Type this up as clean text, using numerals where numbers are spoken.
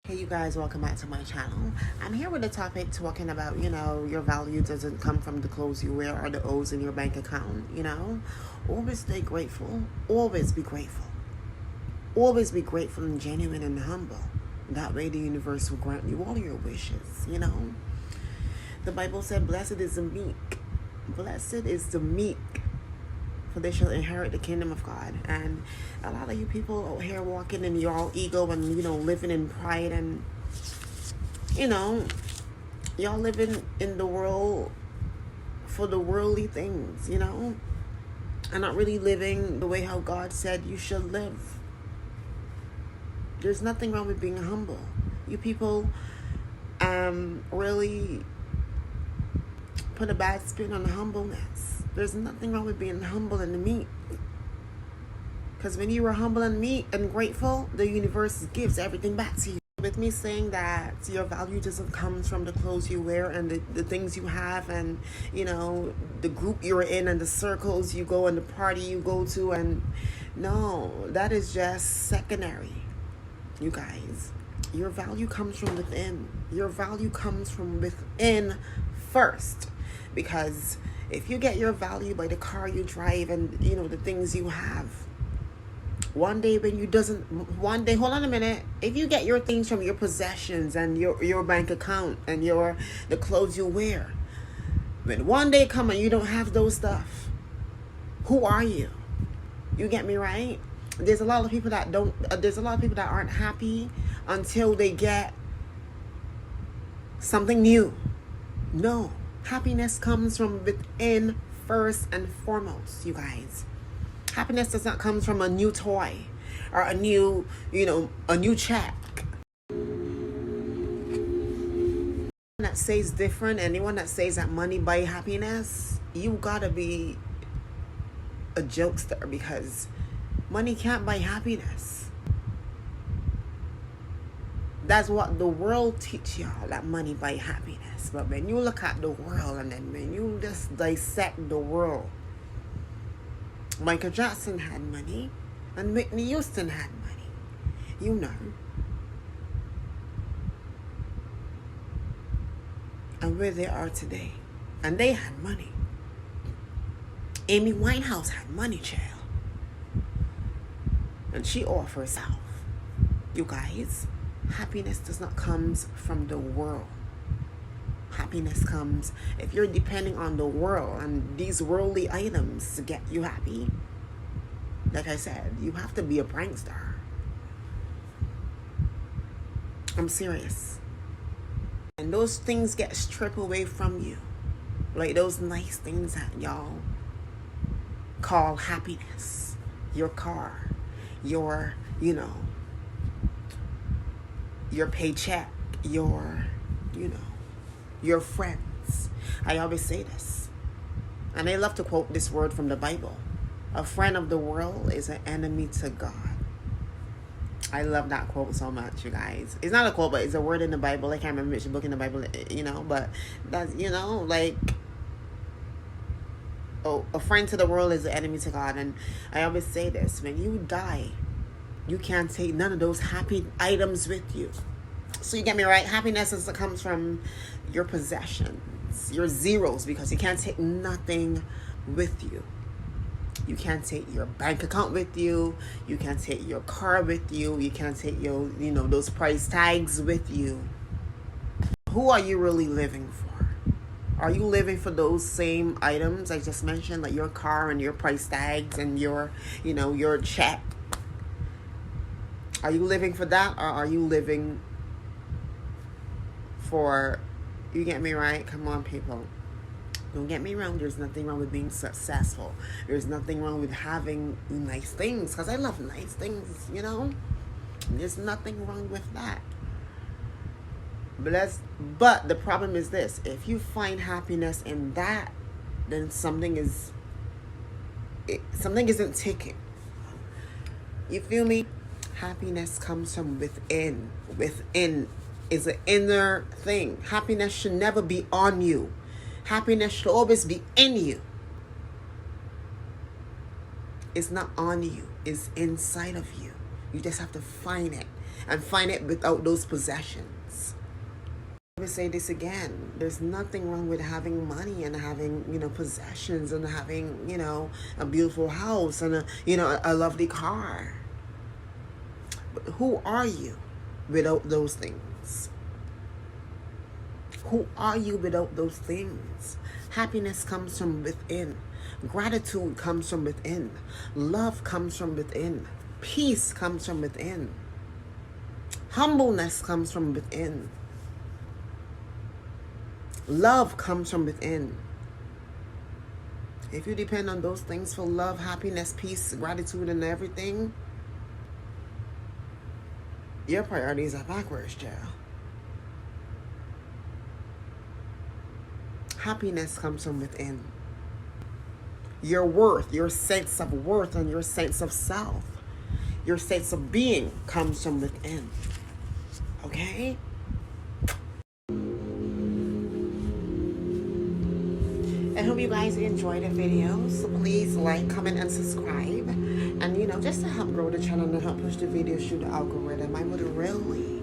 Hey you guys, welcome back to my channel. I'm here with a topic talking about, your value doesn't come from the clothes you wear or the O's in your bank account. Always stay grateful. Always be grateful. Always be grateful and genuine and humble. That way the universe will grant you all your wishes. The Bible said, blessed is the meek. Blessed is the meek, for they shall inherit the kingdom of God. And a lot of you people out here walking in your all ego and, living in pride and, y'all living in the world for the worldly things, and not really living the way how God said you should live. There's nothing wrong with being humble. You people really put a bad spin on humbleness. There's nothing wrong with being humble and meek. Because when you are humble and meek and grateful, the universe gives everything back to you. With me saying that your value doesn't come from the clothes you wear and the things you have and, the group you're in and the circles you go and the party you go to. And no, that is just secondary, you guys. Your value comes from within. Your value comes from within first. Because if you get your value by the car you drive and, the things you have, one day, hold on a minute. If you get your things from your possessions and your bank account and the clothes you wear, when one day come and you don't have those stuff, who are you? You get me right? There's a lot of people that aren't happy until they get something new. No. Happiness comes from within first and foremost, you guys. Happiness does not come from a new toy or a new check. Anyone that says different, anyone that says that money buy happiness, you gotta be a jokester, because money can't buy happiness. That's what the world teach y'all, that money buy happiness. But when you look at the world and then when you just dissect the world, Michael Jackson had money and Whitney Houston had money, and where they are today. And they had money. Amy Winehouse had money, child. And she offers herself. You guys, happiness does not come from the world. Happiness comes if you're depending on the world and these worldly items to get you happy. Like I said, you have to be a prankster. I'm serious. And those things get stripped away from you. Like those nice things that y'all call happiness. Your car, your paycheck, your friends. I always say this, and I love to quote this word from the Bible. A friend of the world is an enemy to God. I love that quote so much, you guys. It's not a quote, but it's a word in the Bible. I can't remember which book in the Bible, but that's, a friend to the world is an enemy to God. And I always say this, when you die, you can't take none of those happy items with you. So you get me right? Happiness comes from your possessions, your zeros, because you can't take nothing with you. You can't take your bank account with you. You can't take your car with you. You can't take your, those price tags with you. Who are you really living for? Are you living for those same items I just mentioned, like your car and your price tags and your check? Are you living for that, or are you living for, you get me right? Come on, people. Don't get me wrong. There's nothing wrong with being successful. There's nothing wrong with having nice things, because I love nice things, There's nothing wrong with that. But the problem is this. If you find happiness in that, then something isn't ticking. You feel me? Happiness comes from within. Within is an inner thing. Happiness should never be on you. Happiness should always be in you. It's not on you. It's inside of you. You just have to find it. and find it without those possessions. I would say this again. There's nothing wrong with having money and having, possessions and having, a beautiful house and a lovely car. But who are you without those things? Who are you without those things? Happiness comes from within. Gratitude comes from within. Love comes from within. Peace comes from within. Humbleness comes from within. Love comes from within. If you depend on those things for love, happiness, peace, gratitude, and everything, your priorities are backwards, child. Happiness comes from within. Your worth, your sense of worth, and your sense of self, your sense of being comes from within. Okay? I hope you guys enjoyed the video. So please like, comment, and subscribe. And just to help grow the channel and help push the videos through the algorithm, I would really